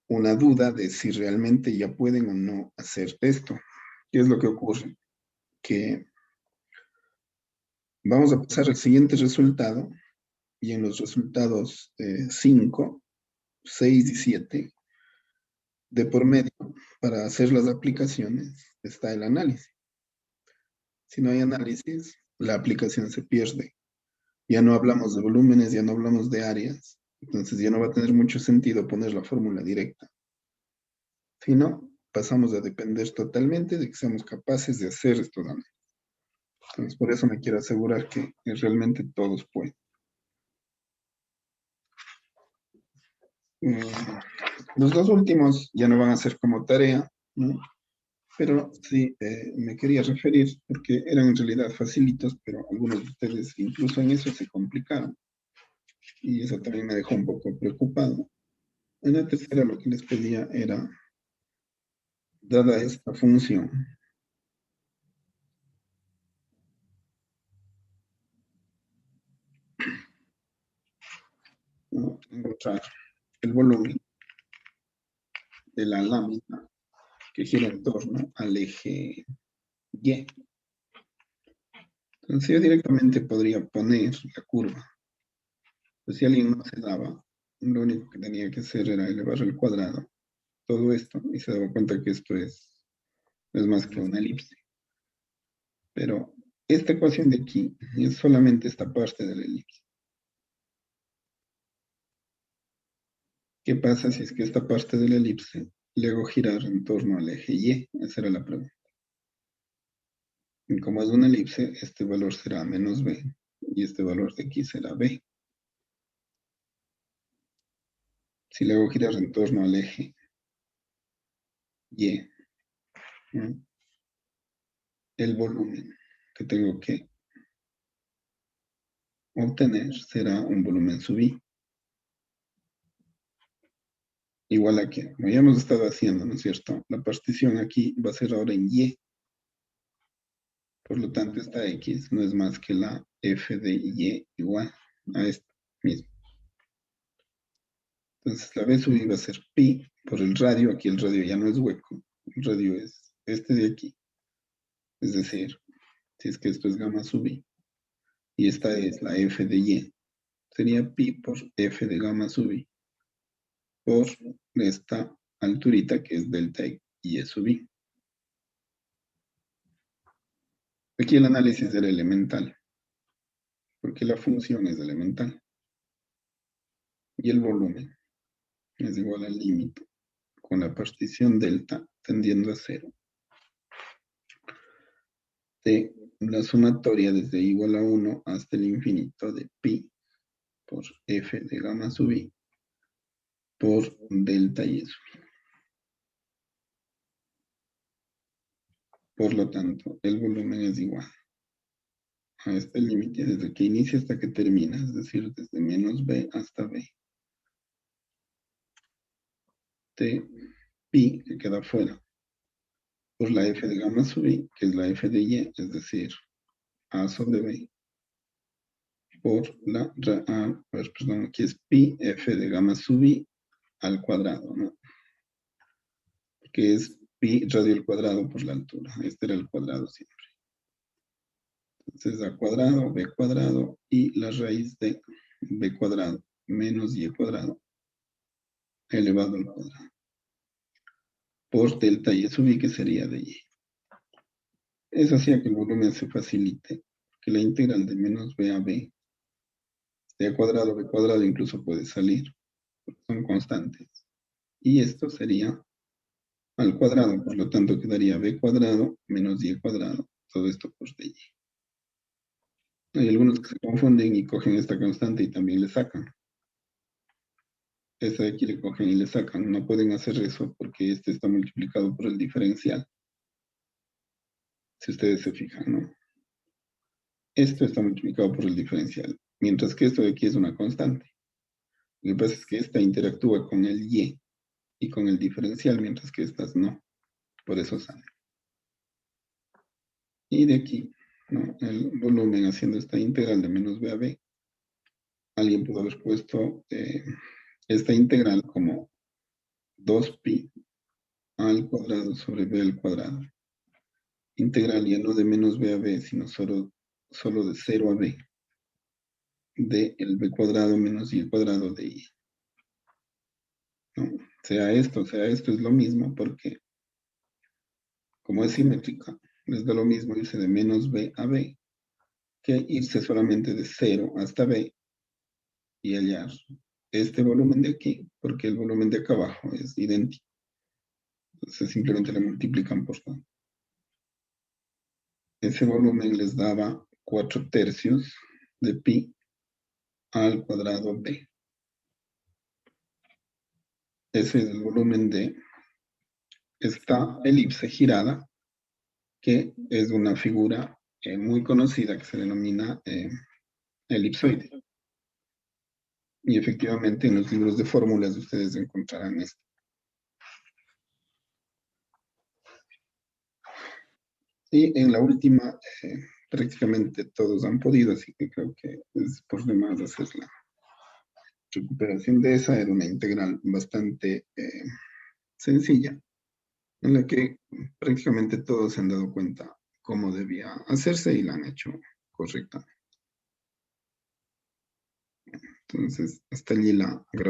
una duda de si realmente ya pueden o no hacer esto. ¿Qué es lo que ocurre? Que vamos a pasar al siguiente resultado y en los resultados 5, 6 y 7 de por medio para hacer las aplicaciones está el análisis. Si no hay análisis, la aplicación se pierde. Ya no hablamos de volúmenes, ya no hablamos de áreas, entonces ya no va a tener mucho sentido poner la fórmula directa. Si no, pasamos a depender totalmente de que seamos capaces de hacer estos análisis. Entonces, por eso me quiero asegurar que realmente todos pueden. Los dos últimos ya no van a ser como tarea, ¿no? Pero sí, me quería referir porque eran en realidad facilitos, pero algunos de ustedes incluso en eso se complicaron. Y eso también me dejó un poco preocupado. En la tercera lo que les pedía era, dada esta función, ¿no? Encontrar el volumen de la lámina que gira en torno al eje Y. Entonces yo directamente podría poner la curva. Pues si alguien no se daba, lo único que tenía que hacer era elevar al cuadrado todo esto y se daba cuenta que esto es más que una elipse. Pero esta ecuación de aquí es solamente esta parte de la elipse. ¿Qué pasa si es que esta parte de la elipse le hago girar en torno al eje Y? Esa era la pregunta. Y como es una elipse, este valor será menos b y este valor de aquí será b. Si le hago girar en torno al eje Y, ¿no? El volumen que tengo que obtener será un volumen sub i. Igual a que, como ya hemos estado haciendo, ¿no es cierto? La partición aquí va a ser ahora en y. Por lo tanto, esta x no es más que la f de y igual a esta misma. Entonces, la b sub i va a ser pi por el radio. Aquí el radio ya no es hueco. El radio es este de aquí. Es decir, Si es que esto es gamma sub i. Y esta es la f de y. Sería pi por f de gamma sub i. Por esta alturita que es delta y sub i. Aquí el análisis era elemental, porque la función es elemental. Y el volumen es igual al límite con la partición delta tendiendo a cero de la sumatoria desde igual a 1 hasta el infinito de pi por f de gamma sub i por delta y sub i. Por lo tanto, el volumen es igual a este límite desde que inicia hasta que termina, es decir, desde menos b hasta b. De pi que queda fuera por la f de gamma sub i, que es la f de y, es decir, a sobre b, por la, perdón, aquí es pi f de gamma sub i al cuadrado, ¿no? Que es pi radio al cuadrado por la altura. Este era el cuadrado siempre. Entonces a cuadrado, b cuadrado y la raíz de b cuadrado menos y cuadrado elevado al cuadrado. Por delta y sub i, que sería de y. Eso hacía que el volumen se facilite, que la integral de menos b a b, de a cuadrado, b cuadrado incluso puede salir, porque son constantes. Y esto sería al cuadrado, por lo tanto quedaría b cuadrado menos y cuadrado, todo esto por dy. Hay algunos que se confunden y cogen esta constante y también le sacan. Esta de aquí le cogen y le sacan. No pueden hacer eso porque este está multiplicado por el diferencial. Si ustedes se fijan, ¿no? Esto está multiplicado por el diferencial, mientras que esto de aquí es una constante. Lo que pasa es que esta interactúa con el y con el diferencial, mientras que estas no. Por eso sale. Y de aquí, ¿no? El volumen haciendo esta integral de menos b a b, alguien pudo haber puesto esta integral como 2pi al cuadrado sobre b al cuadrado. Integral ya no de menos b a b, sino solo de 0 a b, de el b cuadrado menos y cuadrado de y. ¿No? Sea esto es lo mismo, porque como es simétrica, les da lo mismo irse de menos b a b, que irse solamente de 0 hasta b y hallar este volumen de aquí, porque el volumen de acá abajo es idéntico. Entonces simplemente le multiplican por 2. Ese volumen les daba 4/3 de pi al cuadrado b. Ese es el volumen de esta elipse girada, que es una figura muy conocida que se denomina elipsoide. Y efectivamente en los libros de fórmulas ustedes encontrarán esto. Y en la última, prácticamente todos han podido, así que creo que es por demás hacer la recuperación de esa. Era una integral bastante sencilla, en la que prácticamente todos se han dado cuenta cómo debía hacerse y la han hecho correctamente. Entonces, hasta allí la grabación.